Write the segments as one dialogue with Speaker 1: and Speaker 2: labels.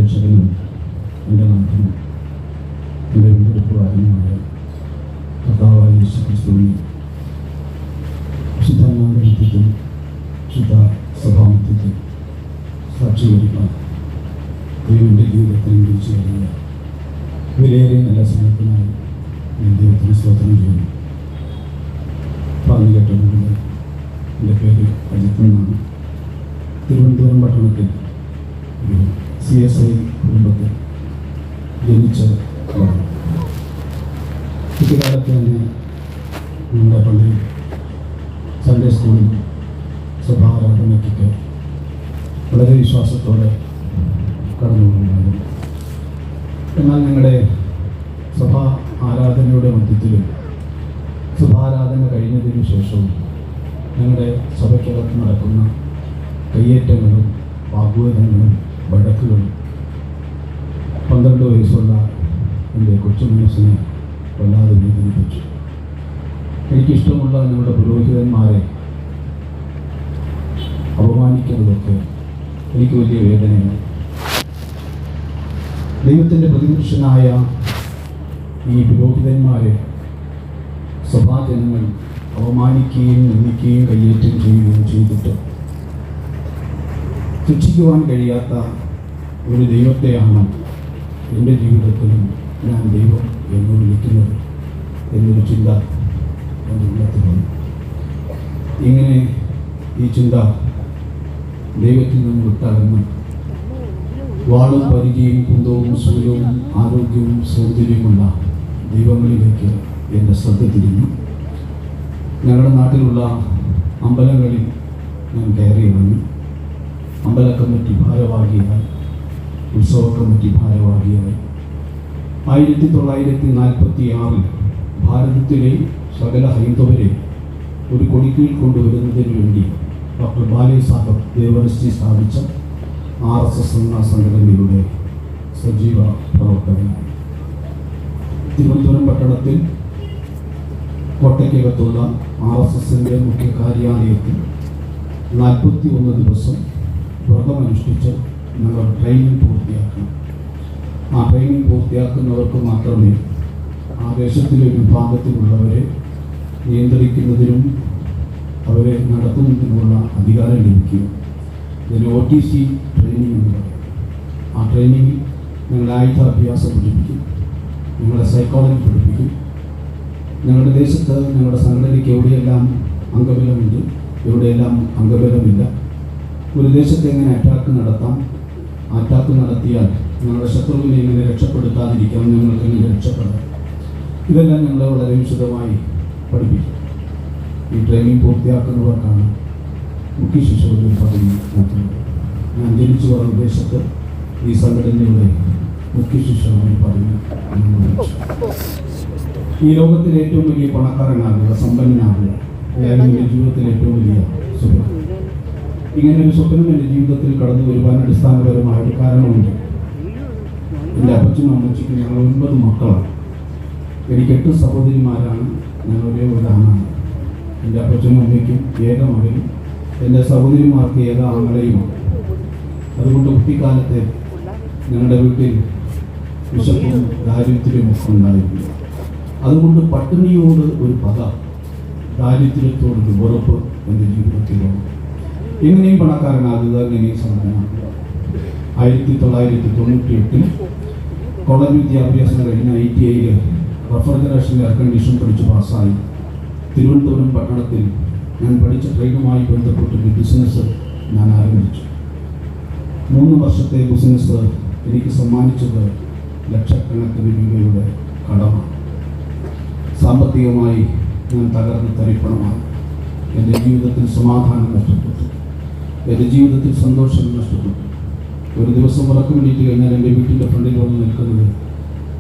Speaker 1: രക്ഷകനും എൻ്റെ നാഥനും എൻ്റെ വീണ്ടെടുപ്പുകാരനുമായ കർത്താവായ യേശുക്രിസ്തുവിനെ ശുദ്ധാത്മാവിത്വത്തിൽ ശുദ്ധ സഭാമത്വത്തിൽ സാക്ഷീകരിക്കാൻ ദൈവൻ്റെ ജീവിതത്തിൽ വിളിച്ചു വരിക വിലയേറിയ നല്ല സമയത്തിനായി ഞാൻ ദൈവത്തിന് സ്തോത്രം ചെയ്യുന്നു. പറഞ്ഞു കേട്ടതുകൊണ്ട് എൻ്റെ പേര് അജിത്ത് എന്നാണ്. തിരുവനന്തപുരം പട്ടണത്തിൽ ഒരു CSI കുടുംബത്തിൽ ജനിച്ച കുട്ടിക്കാലത്ത് തന്നെ നമ്മുടെ പള്ളിയിൽ സൺഡേ സ്കൂളിൽ സഭാരാധനയ്ക്കൊക്കെ വളരെ വിശ്വാസത്തോടെ കടന്നുകൊണ്ടുണ്ടായിരുന്നു. എന്നാൽ ഞങ്ങളുടെ സഭാ ആരാധനയുടെ മധ്യത്തിലും സഭാരാധന കഴിഞ്ഞതിനു ശേഷവും ഞങ്ങളുടെ സഭയ്ക്കകത്ത് നടക്കുന്ന കയ്യേറ്റങ്ങളും വാഗ്വാദങ്ങളും വഴക്കുകളും 12 വയസ്സുള്ള എൻ്റെ കൊച്ചു മനസ്സിനെ വല്ലാതെ വേദനിപ്പിച്ചു. എനിക്കിഷ്ടമുള്ള ഞങ്ങളുടെ പുരോഹിതന്മാരെ അപമാനിക്കുന്നതൊക്കെ എനിക്ക് വലിയ വേദനയാണ്. ദൈവത്തിൻ്റെ പ്രതിപുരുഷനായ ഈ പുരോഹിതന്മാരെ സഭാജനങ്ങൾ അവമാനിക്കുകയും നിന്ദിക്കുകയും കയ്യേറ്റം ചെയ്യുകയും ചെയ്തിട്ട് ശിക്ഷിക്കുവാൻ കഴിയാത്ത ഒരു ദൈവത്തെയാണ് എൻ്റെ ജീവിതത്തിലും ഞാൻ ദൈവം എന്ന് വിളിക്കുന്നത് എന്നൊരു ചിന്ത എൻ്റെ ഉള്ളത്തിൽ വന്നു. ഇങ്ങനെ ഈ ചിന്ത ദൈവത്തിൽ നിന്ന് വിട്ടകന്ന് വാളും പരിചയവും കുന്തവും സൂര്യവും ആരോഗ്യവും സൗന്ദര്യമുള്ള ദൈവങ്ങളിലേക്ക് എൻ്റെ ശ്രദ്ധ തിരിഞ്ഞു. ഞങ്ങളുടെ നാട്ടിലുള്ള അമ്പലങ്ങളിൽ ഞാൻ കയറി ഇറങ്ങി. അമ്പല കമ്മിറ്റി ഭാരവാഹിയായി, ഉത്സവ കമ്മിറ്റി ഭാരവാഹിയായി 1946 ഭാരതത്തിലെ സകല ഹൈന്ദവരെ ഒരു കൊടിക്കീഴിൽ കൊണ്ടുവരുന്നതിന് വേണ്ടി ഡോക്ടർ ബാലേ സാഹബ് ദേവർഷി സ്ഥാപിച്ച RSS എന്ന സംഘടനയുടെ സജീവ പ്രവർത്തകനായി. തിരുവനന്തപുരം പട്ടണത്തിൽ കോട്ടയ്ക്കകത്തുള്ള RSSൻ്റെ മുഖ്യ കാര്യാലയത്തിൽ 41 ദിവസം വ്രതമനുഷ്ഠിച്ച് ഞങ്ങൾ ട്രെയിനിങ് പൂർത്തിയാക്കണം. ആ ട്രെയിനിങ് പൂർത്തിയാക്കുന്നവർക്ക് മാത്രമേ ആ ദേശത്തിലെ വിഭാഗത്തിലുള്ളവരെ നിയന്ത്രിക്കുന്നതിനും അവരെ നടത്തുന്നതിനുമുള്ള അധികാരം ലഭിക്കുക. ഇതിന് OTC ട്രെയിനിങ് എന്ന് പറയും. ആ ട്രെയിനിങ്ങിൽ ഞങ്ങൾ ആയുധാഭ്യാസം പഠിപ്പിക്കും, ഞങ്ങളെ സൈക്കോളജി പഠിപ്പിക്കും. ഞങ്ങളുടെ ദേശത്ത് ഞങ്ങളുടെ സംഘടനയ്ക്ക് എവിടെയെല്ലാം അംഗബലമുണ്ട്, എവിടെയെല്ലാം അംഗബലമില്ല, ഒരു ദേശത്ത് എങ്ങനെ അറ്റാക്ക് നടത്താം, അറ്റാക്ക് നടത്തിയാൽ ഞങ്ങളുടെ ശത്രുവിനെ എങ്ങനെ രക്ഷപ്പെടുത്താതിരിക്കാം, ഞങ്ങൾക്ക് എങ്ങനെ രക്ഷപ്പെടാം, ഇതെല്ലാം ഞങ്ങളെ വളരെ വിശദമായി പഠിപ്പിക്കും. ഈ ട്രെയിനിങ് പൂർത്തിയാക്കുന്നവർക്കാണ് മുഖ്യ ശിശുവിൽ പദവി നൽകുന്നത്. ഞാൻ ജനിച്ചു വളർന്ന ദേശത്ത് ഈ സംഘടനയുടെ മുഖ്യ ശിശുവിൽ പദവി ഈ ലോകത്തിലെ ഏറ്റവും വലിയ പണക്കാരനാകുക, സമ്പന്നനാകുക, എൻ്റെ ജീവിതത്തിലെ ഏറ്റവും വലിയ സ്വപ്നം. ഇങ്ങനെ ഒരു സ്വപ്നം എൻ്റെ ജീവിതത്തിൽ കടന്നു വരുവാൻ അടിസ്ഥാനപരമായ ഒരു കാരണമുണ്ട്. എൻ്റെ അപ്പച്ചനും അമ്മച്ചിക്കും ഞങ്ങൾ 9 മക്കളാണ്. എനിക്ക് 8 സഹോദരിമാരാണ്, ഞങ്ങളുടെ ഒരു ആണാണ്. എൻ്റെ അപ്പച്ചനും അമ്മയ്ക്കും ഏക മകനും എൻ്റെ സഹോദരിമാർക്ക് ഏക ആങ്ങളയുമാണ്. അതുകൊണ്ട് കുട്ടിക്കാലത്തെ ഞങ്ങളുടെ വീട്ടിൽ വിശപ്പും ദാരിദ്ര്യവും ഒക്കെ ഉണ്ടായിരുന്നു. അതുകൊണ്ട് പട്ടിണിയോട് ഒരു പക, ദാരിദ്ര്യത്തോടൊരു വെറുപ്പ് എൻ്റെ ജീവിതത്തിൽ വന്നു. എങ്ങനെയും പണക്കാരനാകുക, എങ്ങനെയും സമ്പന്നനാകുക. 1998 കോളേജ് വിദ്യാഭ്യാസം കഴിഞ്ഞ ITIയിൽ റെഫ്രിജറേഷൻ എയർ കണ്ടീഷൻ പഠിച്ച് പാസ്സായി. തിരുവനന്തപുരം പട്ടണത്തിൽ ഞാൻ പഠിച്ച ട്രെയിനുമായി ബന്ധപ്പെട്ടൊരു ബിസിനസ് ഞാൻ ആരംഭിച്ചു. 3 വർഷത്തെ ബിസിനസ് എനിക്ക് സമ്മാനിച്ചത് ലക്ഷക്കണക്കിന് രൂപയുടെ കടമാണ്. സാമ്പത്തികമായി ഞാൻ തകർന്ന് തരിപ്പണമായി. എൻ്റെ ജീവിതത്തിൽ സമാധാനം നഷ്ടപ്പെട്ടു, എൻ്റെ ജീവിതത്തിൽ സന്തോഷം നഷ്ടപ്പെട്ടു. ഒരു ദിവസം ഉറക്കം വേണ്ടിയിട്ട് കഴിഞ്ഞാൽ എൻ്റെ വീട്ടിൻ്റെ ഫ്രണ്ടിൽ വന്ന് നിൽക്കുന്നത്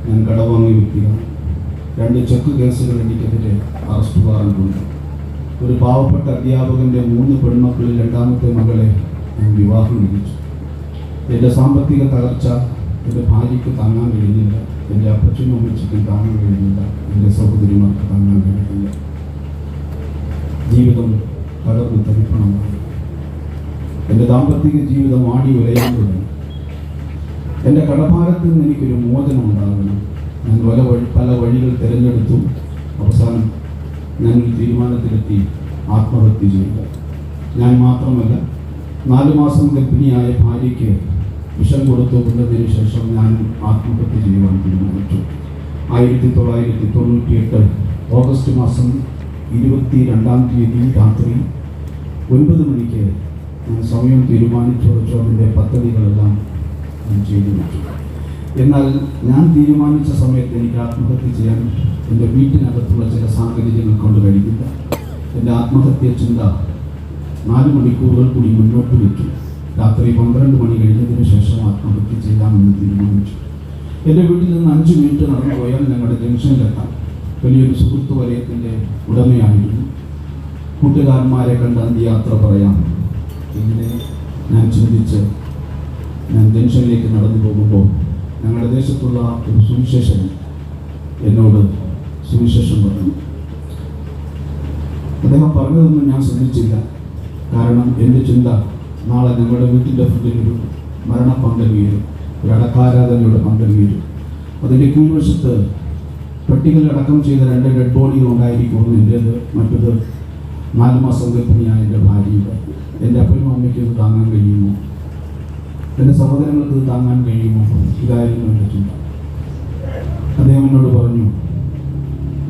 Speaker 1: ഞാൻ കടവാങ്ങിയ വ്യക്തിയാണ്. 2 ചെക്ക് കേസുകൾ എനിക്കെതിരെ അറസ്റ്റ് വാറണ്ടുണ്ട്. ഒരു പാവപ്പെട്ട അധ്യാപകൻ്റെ 3 പെൺമക്കളിൽ 2ാമത്തെ മകളെ ഞാൻ വിവാഹം കഴിച്ചു. എൻ്റെ സാമ്പത്തിക തകർച്ച എൻ്റെ ഭാര്യയ്ക്ക് താങ്ങാൻ കഴിഞ്ഞില്ല, എൻ്റെ അപ്പച്ചനും അമ്മച്ചിക്കും താങ്ങാൻ കഴിഞ്ഞില്ല, എൻ്റെ സഹോദരിമാർക്ക് താങ്ങാൻ കഴിഞ്ഞില്ല. ജീവിതം തകർന്ന് തരിപ്പണമായി. എൻ്റെ ദാമ്പത്തിക ജീവിതം ആടി ഉലയാൻ തുടങ്ങി. എൻ്റെ കടഭാരത്തിൽ നിന്ന് എനിക്കൊരു മോചനം ഉണ്ടാകണം. ഞാൻ പല വഴികൾ തിരഞ്ഞെടുത്തു. അവസാനം ഞാനൊരു തീരുമാനത്തിലെത്തി ആത്മഹത്യ ചെയ്യുക. ഞാൻ മാത്രമല്ല, 4 മാസം ഗർഭിണിയായ ഭാര്യയ്ക്ക് വിഷം കൊടുത്തു കൊണ്ടതിന് ശേഷം ഞാൻ ആത്മഹത്യ ചെയ്യുവാൻ തീരുമാനിച്ചു. 1998 ഓഗസ്റ്റ് മാസം 22-ാം തീയതി രാത്രി 9 മണിക്ക് ഞാൻ സമയം തീരുമാനിച്ചു വെച്ചു. അതിൻ്റെ പദ്ധതികളെല്ലാം ഞാൻ ചെയ്തു വെച്ചു. എന്നാൽ ഞാൻ തീരുമാനിച്ച സമയത്ത് എനിക്ക് ആത്മഹത്യ ചെയ്യാൻ എൻ്റെ വീട്ടിനകത്തുള്ള ചില സാഹചര്യങ്ങൾ കൊണ്ട് കഴിയില്ല. എൻ്റെ ആത്മഹത്യ ചിന്ത 4 മണിക്കൂറുകൾ കൂടി മുന്നോട്ട് വെച്ചു. രാത്രി 12 മണി കഴിഞ്ഞതിന് ശേഷം ആത്മഹത്യ ചെയ്യാമെന്ന് തീരുമാനിച്ചു. എൻ്റെ വീട്ടിൽ നിന്ന് 5 മിനിറ്റ് നടന്നു പോയാൽ ഞങ്ങളുടെ ജംഗ്ഷനിലെത്താം. വലിയൊരു സുഹൃത്തു വലയത്തിൻ്റെ ഉടമയായിരുന്നു. കൂട്ടുകാരന്മാരെ കണ്ട് അന്ത്യയാത്ര പറയാം. ഇങ്ങനെ ഞാൻ ചിന്തിച്ച് ഞാൻ ജംഗ്ഷനിലേക്ക് നടന്നു പോകുമ്പോൾ ഞങ്ങളുടെ ദേശത്തുള്ള ഒരു സുവിശേഷൻ എന്നോട് സുവിശേഷം പറഞ്ഞു. അദ്ദേഹം പറഞ്ഞതൊന്നും ഞാൻ ശ്രദ്ധിച്ചില്ല. കാരണം എൻ്റെ ചിന്ത, നാളെ ഞങ്ങളുടെ വീട്ടിൻ്റെ ഫ്രണ്ടിൽ ഒരു മരണപ്പന്തൽ വീഴും, ഒരു അടക്കാരാധനയുടെ പന്തൽ വീഴും. അതിൻ്റെ കീഴ്വശത്ത് പെട്ടികൾ അടക്കം ചെയ്ത 2 ഡെഡ് ബോഡികൾ ഉണ്ടായിരിക്കുമെന്ന് എൻ്റേത്, മറ്റത് 4 മാസം ഗർഭിണിയായ എൻ്റെ ഭാര്യയുടെ. എൻ്റെ അപ്പനും അമ്മയ്ക്ക് ഇത് താങ്ങാൻ കഴിയുമോ? എൻ്റെ സഹോദരങ്ങൾക്ക് ഇത് താങ്ങാൻ കഴിയുമോ? ഇതായിരുന്നു എൻ്റെ ചിന്ത. അദ്ദേഹം എന്നോട് പറഞ്ഞു,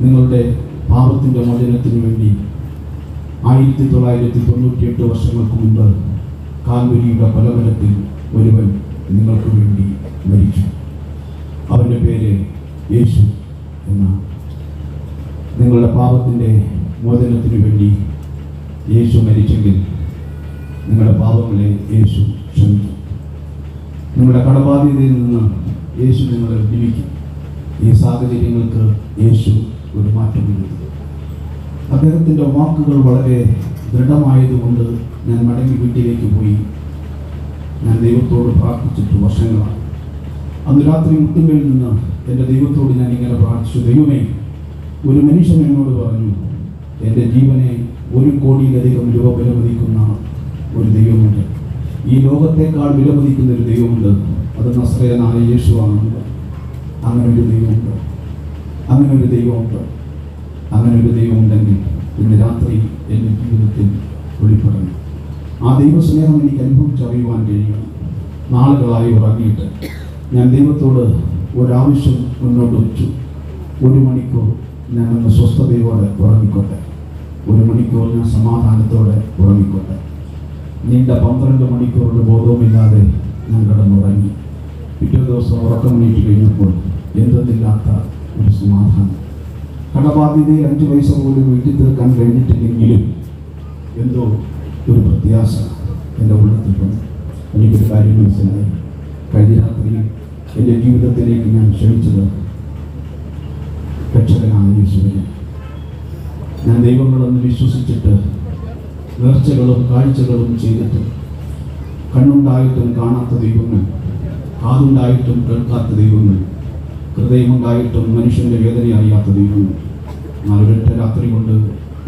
Speaker 1: നിങ്ങളുടെ പാപത്തിൻ്റെ മോചനത്തിന് വേണ്ടി 1998 വർഷങ്ങൾക്ക് മുമ്പ് കാൽവരിയുടെ പലവരത്തിൽ ഒരുവൻ നിങ്ങൾക്ക് വേണ്ടി മരിച്ചു. അവൻ്റെ പേര് യേശു എന്നാണ്. നിങ്ങളുടെ പാപത്തിൻ്റെ മോചനത്തിന് വേണ്ടി യേശു മരിച്ചെങ്കിൽ നിങ്ങളുടെ പാപങ്ങളെ യേശു ക്ഷമിക്കും. നിങ്ങളുടെ കടബാധ്യതയിൽ നിന്ന് യേശു നിങ്ങളെ വിടുവിക്കും. ഈ സാഹചര്യങ്ങൾക്ക് യേശു ഒരു മാറ്റം വരുത്തും. അദ്ദേഹത്തിൻ്റെ വാക്കുകൾ വളരെ ദൃഢമായതുകൊണ്ട് ഞാൻ മടങ്ങി വീട്ടിലേക്ക് പോയി. ഞാൻ ദൈവത്തോട് പ്രാർത്ഥിച്ചിട്ട് വർഷങ്ങളാണ്. അന്ന് രാത്രി മുട്ടുകളിൽ നിന്ന് എൻ്റെ ദൈവത്തോട് ഞാൻ ഇങ്ങനെ പ്രാർത്ഥിച്ചു, ദൈവമേ, ഒരു മനുഷ്യൻ എന്നോട് പറഞ്ഞു, എൻ്റെ ജീവനെ 1 കോടിയിലധികം രൂപ വിലമതിക്കുന്ന ഒരു ദൈവമുണ്ട്. ഈ ലോകത്തേക്കാൾ വിലമതിക്കുന്ന ഒരു ദൈവമുണ്ട്. അത് നസ്രയനായ യേശുവാണ്. അങ്ങനെ ഒരു ദൈവമുണ്ട്. അങ്ങനെ ഒരു ദൈവമുണ്ട്. അങ്ങനെ ഒരു ദൈവമുണ്ടെങ്കിൽ ഇന്ന് രാത്രി എൻ്റെ ജീവിതത്തിൽ വെളിപ്പെടണം. ആ ദൈവസ്നേഹം എനിക്ക് അനുഭവിച്ചറിയുവാൻ കഴിയണം. നാളുകളായി ഉറങ്ങിയിട്ട് ഞാൻ ദൈവത്തോട് ഒരാവശ്യം മുന്നോട്ട് വെച്ചു. 1 മണിക്കൂർ ഞാനൊന്ന് സ്വസ്ഥതയോടെ ഉറങ്ങിക്കോട്ടെ. 1 മണിക്കൂർ ഞാൻ സമാധാനത്തോടെ ഉറങ്ങിക്കോട്ടെ. നീണ്ട 12 മണിക്കൂറുടെ ബോധവുമില്ലാതെ ഞാൻ കിടന്നുറങ്ങി. പിറ്റേ ദിവസം ഉറക്കമണീറ്റ് കഴിഞ്ഞപ്പോൾ എന്തെന്നില്ലാത്ത ഒരു സമാധാനം. കടബാധ്യതയിൽ 5 പൈസ പോലും വീട്ടിൽ തീർക്കാൻ കഴിഞ്ഞിട്ടില്ലെങ്കിലും എന്തോ ഒരു പ്രത്യാശ എൻ്റെ ഉള്ളത്തിൽ വന്നു. എനിക്കൊരു കാര്യം മനസ്സിലായി. കഴിഞ്ഞ രാത്രി എൻ്റെ ജീവിതത്തിലേക്ക് ഞാൻ ക്ഷണിച്ചത് രക്ഷകനായ യേശുവിനെ. ഞാൻ ദൈവങ്ങളെന്ന് വിശ്വസിച്ചിട്ട് നേർച്ചകളും കാഴ്ചകളും ചെയ്തിട്ട് കണ്ണുണ്ടായിട്ടും കാണാത്ത ദൈവങ്ങൾ, കാതുണ്ടായിട്ടും കേൾക്കാത്ത ദൈവങ്ങൾ, ഹൃദയമുണ്ടായിട്ടും മനുഷ്യൻ്റെ വേദന അറിയാത്ത ദൈവങ്ങൾ. എന്നാൽ ഒരൊറ്റ രാത്രി കൊണ്ട്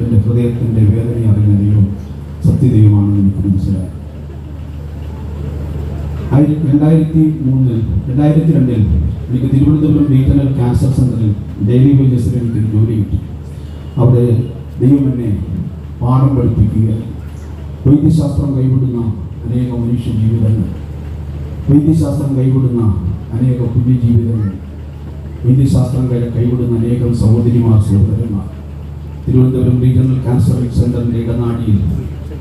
Speaker 1: എൻ്റെ ഹൃദയത്തിൻ്റെ വേദന അറിഞ്ഞ ദൈവം സത്യദൈവമാണെന്ന് എനിക്ക് മനസ്സിലായി. 2002 എനിക്ക് തിരുവനന്തപുരം റീജിയണൽ ക്യാൻസർ സെൻ്ററിൽ ഡെയിലി വേജസിൽ എനിക്ക് ജോലി കിട്ടി. അവിടെ ദൈവം എന്നെ പാഠം പഠിപ്പിക്കുക. വൈദ്യശാസ്ത്രം കൈവിടുന്ന അനേക മനുഷ്യ ജീവിതങ്ങൾ, വൈദ്യശാസ്ത്രം കൈവിടുന്ന അനേക പുണ്യ ജീവിതങ്ങൾ, വൈദ്യശാസ്ത്രം കൈവിടുന്ന അനേകം സഹോദരിമാർ, സഹോദരന്മാർ. തിരുവനന്തപുരം റീജിയണൽ ക്യാൻസർ സെൻ്ററിൻ്റെ ഇടനാടിയിൽ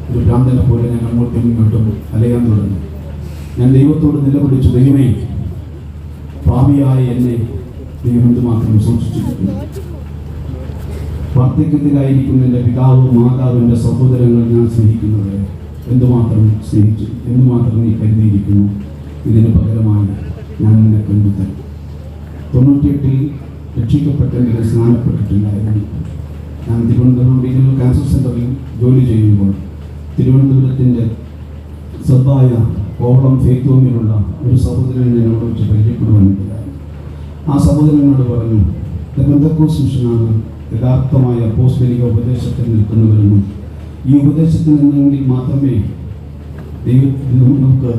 Speaker 1: ഒരു ഭ്രാന്തനെ പോലെ ഞാൻ അങ്ങോട്ടും ഇങ്ങോട്ടും അലയാൻ തുടങ്ങി. ഞാൻ ദൈവത്തോട് നിലവിളിച്ചു, ദൈവമേ, പാപിയായ എന്നെ ദൈവം എന്തുമാത്രം സൂക്ഷിച്ചിരിക്കുന്നു. വാർദ്ധക്യത്തിലായിരിക്കുന്ന എൻ്റെ പിതാവ്, മാതാവ്, എൻ്റെ സഹോദരങ്ങൾ ഞാൻ സ്നേഹിക്കുന്നത് എന്തുമാത്രം സ്നേഹിച്ചു, എന്തുമാത്രം നീ കരുതിയിരിക്കുന്നു. ഇതിന് പകരമായി ഞാൻ നിന്നെ കണ്ടെത്തൽ. 98 രക്ഷിക്കപ്പെട്ടെങ്കിലും സ്നാനപ്പെട്ടിട്ടില്ലായിരുന്നു. ഞാൻ തിരുവനന്തപുരം റീജിയണൽ ക്യാൻസർ സെൻ്ററിൽ ജോലി ചെയ്യുമ്പോൾ തിരുവനന്തപുരത്തിൻ്റെ സദ്ദായ കോവളം ഫേത്തോമിലുള്ള ഒരു സഹോദരൻ എന്നോട് വെച്ച് പരിചയപ്പെടുവാനിടയായി. ആ സഹോദരനോട് പറഞ്ഞു, പെന്തക്കോസ്ത് മിഷനാണ് യഥാർത്ഥമായ അപ്പോസ്തലിക ഉപദേശത്തിൽ നിൽക്കുന്നവരെന്നും ഈ ഉപദേശത്തിൽ നിന്നെങ്കിൽ മാത്രമേ ദൈവത്തിന് നമുക്ക്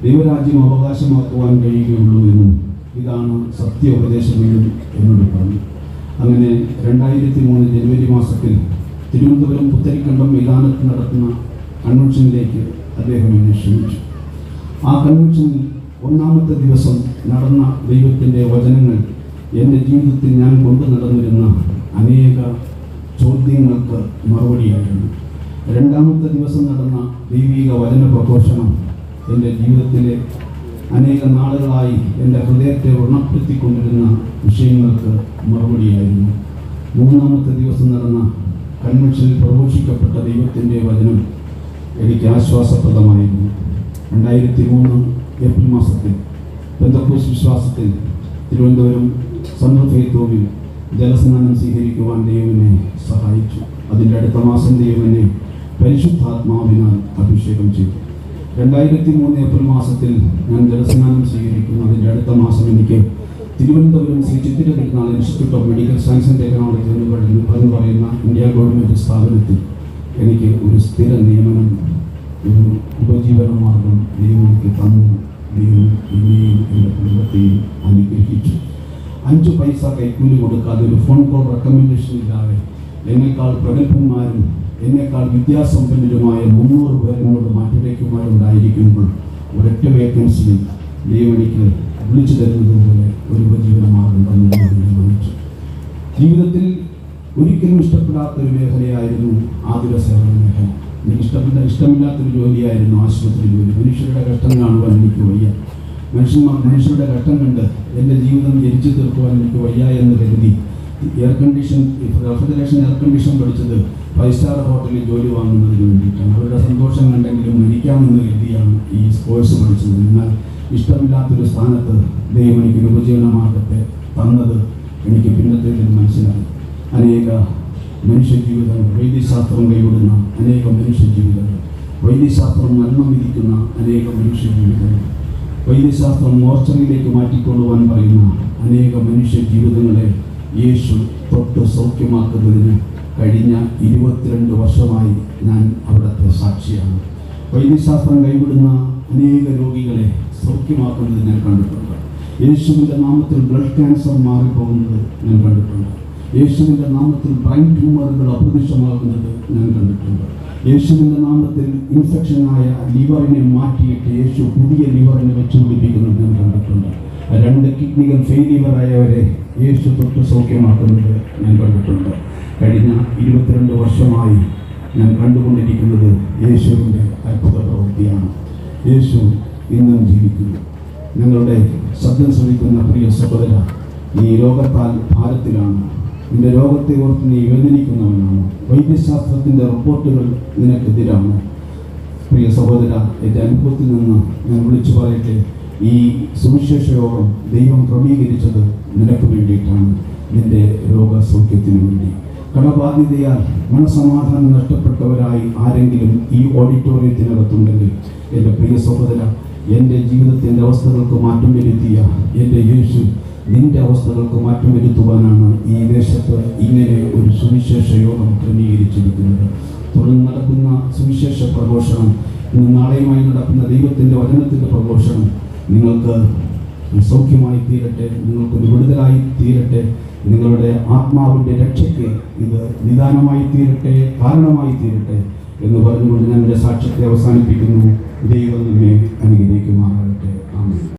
Speaker 1: ദൈവരാജ്യം അവകാശമാക്കുവാൻ കഴിയുകയുള്ളൂ എന്നും ഇതാണ് സത്യോപദേശമെന്നും എന്നോട് പറഞ്ഞു. അങ്ങനെ 2003 ജനുവരി മാസത്തിൽ തിരുവനന്തപുരം പുത്തരിക്കണ്ടം മൈതാനത്ത് നടത്തുന്ന കൺവെൻഷനിലേക്ക് അദ്ദേഹം എന്നെ ക്ഷണിച്ചു. ആ കൺവെൻഷനിൽ ഒന്നാമത്തെ ദിവസം നടന്ന ദൈവത്തിൻ്റെ വചനങ്ങൾ എൻ്റെ ജീവിതത്തിൽ ഞാൻ കൊണ്ടു നടന്നിരുന്ന അനേക ചോദ്യങ്ങൾക്ക് മറുപടിയായിരുന്നു. രണ്ടാമത്തെ ദിവസം നടന്ന ദൈവിക വചന പ്രഘോഷണം എൻ്റെ ജീവിതത്തിലെ അനേക നാളുകളായി എൻ്റെ ഹൃദയത്തെ ഉണർത്തിക്കൊണ്ടിരുന്ന വിഷയങ്ങൾക്ക് മറുപടിയായിരുന്നു. മൂന്നാമത്തെ ദിവസം നടന്ന കൺവെൻഷനിൽ പ്രഘോഷിക്കപ്പെട്ട ദൈവത്തിൻ്റെ വചനം എനിക്ക് ആശ്വാസപ്രദമായിരുന്നു. 2003 ഏപ്രിൽ മാസത്തിൽ പെന്തക്കോസ്ത് വിശ്വാസത്തിൽ തിരുവനന്തപുരം സമ്മർ ഫെയ്ത്തോവിൽ ജലസ്നാനം സ്വീകരിക്കുവാൻ ദൈവനെ സഹായിച്ചു. അതിൻ്റെ അടുത്ത മാസം ദൈവനെ പരിശുദ്ധാത്മാവിനാൽ അഭിഷേകം ചെയ്തു. 2003 ഏപ്രിൽ മാസത്തിൽ ഞാൻ ജലസ്നാനം സ്വീകരിക്കുന്നു. അതിൻ്റെ അടുത്ത മാസം എനിക്ക് Thiruvananthapuram Shri Chithira Thirunal institute of medical science and technology എന്ന് പറയുന്ന ഇന്ത്യ ഗവൺമെൻറ് സ്ഥാപനത്തിൽ എനിക്ക് ഒരു സ്ഥിര നിയമനം, ഒരു ഉപജീവന മാർഗം ദൈവം എനിക്ക് തന്നു. ദൈവം എന്നെയും എൻ്റെ കുടുംബത്തെയും അനുഗ്രഹിച്ചു. 5 പൈസ കൈക്കൂലി കൊടുക്കാതെ, ഒരു ഫോൺ കോൾ റെക്കമെൻഡേഷൻ ഇല്ലാതെ എന്നെക്കാൾ പ്രഗത്ഭന്മാരും എന്നെക്കാൾ വിദ്യാസമ്പന്നരുമായ 300 പേരിനോട് മാറ്റിവയ്ക്കുമാരുണ്ടായിരിക്കുമ്പോൾ ഒരൊറ്റ വേക്കൻസിയിൽ ദൈവം എനിക്ക് വിളിച്ചു തരുന്നതുപോലെ ഒരു ഉപജീവന മാർഗം തന്നു തീരുമാനിച്ചു. ജീവിതത്തിൽ ഒരിക്കലും ഇഷ്ടപ്പെടാത്തൊരു മേഖലയായിരുന്നു ആതുര സേവന മേഖല. എനിക്ക് ഇഷ്ടമില്ലാത്തൊരു ജോലിയായിരുന്നു ആശുപത്രി ജോലി. മനുഷ്യരുടെ കഷ്ടം കാണുവാൻ എനിക്ക് വയ്യ. മനുഷ്യരുടെ കഷ്ടം കണ്ട് എൻ്റെ ജീവിതം ജനിച്ചു തീർക്കുവാൻ എനിക്ക് വയ്യ എന്ന് കരുതി റെഫ്രിജറേഷൻ എയർ കണ്ടീഷൻ പഠിച്ചത് 5 സ്റ്റാർ ഹോട്ടലിൽ ജോലി വാങ്ങുന്നതിന് വേണ്ടിയിട്ടാണ്. അവരുടെ സന്തോഷം കണ്ടെങ്കിലും മരിക്കാമെന്ന് കരുതിയാണ് ഈ കോഴ്സ് പഠിച്ചത്. എന്നാൽ ഇഷ്ടമില്ലാത്തൊരു സ്ഥാനത്ത് ദൈവം എനിക്ക് ഉപജീവന മാർഗത്തെ തന്നത് എനിക്ക് പിന്നത്തേതിൽ മനസ്സിലായി. അനേക മനുഷ്യജീവിതങ്ങൾ, വൈദ്യശാസ്ത്രം കൈവിടുന്ന അനേക മനുഷ്യജീവിതങ്ങൾ, വൈദ്യശാസ്ത്രം മരണം വിധിക്കുന്ന അനേക മനുഷ്യജീവിതങ്ങൾ, വൈദ്യശാസ്ത്രം മോർച്ചറിയിലേക്ക് മാറ്റിക്കൊള്ളുവാൻ പറയുന്ന അനേക മനുഷ്യജീവിതങ്ങളെ യേശു തൊട്ട് സൗഖ്യമാക്കുന്നതിന് കഴിഞ്ഞ 22 വർഷമായി ഞാൻ അവിടുത്തെ സാക്ഷിയാണ്. വൈദ്യശാസ്ത്രം കൈവിടുന്ന അനേക രോഗികളെ സൗഖ്യമാക്കുന്നത് ഞാൻ കണ്ടിട്ടുണ്ട്. യേശുവിൻ്റെ നാമത്തിൽ ബ്ലഡ് ക്യാൻസർ മാറിപ്പോകുന്നത് ഞാൻ കണ്ടിട്ടുണ്ട്. യേശുവിൻ്റെ നാമത്തിൽ ബ്രെയിൻ ട്യൂമറുകൾ അപ്രത്യക്ഷമാകുന്നത് ഞാൻ കണ്ടിട്ടുണ്ട്. യേശുവിൻ്റെ നാമത്തിൽ ഇൻഫെക്ഷനായ ലിവറിനെ മാറ്റിയിട്ട് യേശു പുതിയ ലിവറിനെ വെച്ചുപിടിപ്പിക്കുന്നത് ഞാൻ കണ്ടിട്ടുണ്ട്. 2 കിഡ്നികൾ ഫെയിലിയറായവരെ യേശു തൊട്ട് സൗഖ്യമാക്കുന്നത് ഞാൻ കണ്ടിട്ടുണ്ട്. കഴിഞ്ഞ 22 വർഷമായി ഞാൻ കണ്ടുകൊണ്ടിരിക്കുന്നത് യേശുവിൻ്റെ അത്ഭുത പ്രവൃത്തിയാണ്. യേശു ഇന്നും ജീവിക്കുന്നു. ഞങ്ങളുടെ ശബ്ദം ശ്രമിക്കുന്ന പ്രിയ സഹോദര, നീ രോഗത്താൽ ഭാരത്തിലാണ്. നിന്റെ രോഗത്തെ ഓർത്ത് നീ വേദനിക്കുന്നവനാണ്. വൈദ്യശാസ്ത്രത്തിൻ്റെ റിപ്പോർട്ടുകൾ നിനക്കെതിരാണ്. പ്രിയ സഹോദര, എൻ്റെ അനുഭവത്തിൽ നിന്ന് ഞാൻ വിളിച്ചു പറയട്ടെ, ഈ സുവിശേഷ യോഗം ദൈവം ക്രമീകരിച്ചത് നിനക്ക് വേണ്ടിയിട്ടാണ്, നിന്റെ രോഗസൗഖ്യത്തിനു വേണ്ടി. കടബാധ്യതയാൽ മനസമാധാനം നഷ്ടപ്പെട്ടവരായി ആരെങ്കിലും ഈ ഓഡിറ്റോറിയത്തിനകത്തുണ്ടെങ്കിൽ എൻ്റെ പ്രിയ സഹോദര, എൻ്റെ ജീവിതത്തിൻ്റെ അവസ്ഥകൾക്ക് മാറ്റം വരുത്തിയ എൻ്റെ യേശു നിന്റെ അവസ്ഥകൾക്ക് മാറ്റം വരുത്തുവാനാണ് ഈ ദേശത്ത് ഇങ്ങനെ ഒരു സുവിശേഷ യോഗം ക്രമീകരിച്ചിരിക്കുന്നത്. തുടർന്ന് നടക്കുന്ന സുവിശേഷ പ്രഘോഷണം, ഇന്ന് നാളെയുമായി നടക്കുന്ന ദൈവത്തിൻ്റെ വചനത്തിൻ്റെ പ്രഘോഷണം നിങ്ങൾക്ക് സൗഖ്യമായി തീരട്ടെ, നിങ്ങൾക്കൊരു വിടുതലായി തീരട്ടെ, നിങ്ങളുടെ ആത്മാവിൻ്റെ രക്ഷയ്ക്ക് ഇത് നിദാനമായി തീരട്ടെ, കാരണമായി തീരട്ടെ എന്ന് പറഞ്ഞുകൊണ്ട് ഞാൻ എൻ്റെ സാക്ഷ്യത്തെ അവസാനിപ്പിക്കുന്നു. ദൈവം നമ്മെ അനുഗ്രഹിക്കുമാറാകട്ടെ.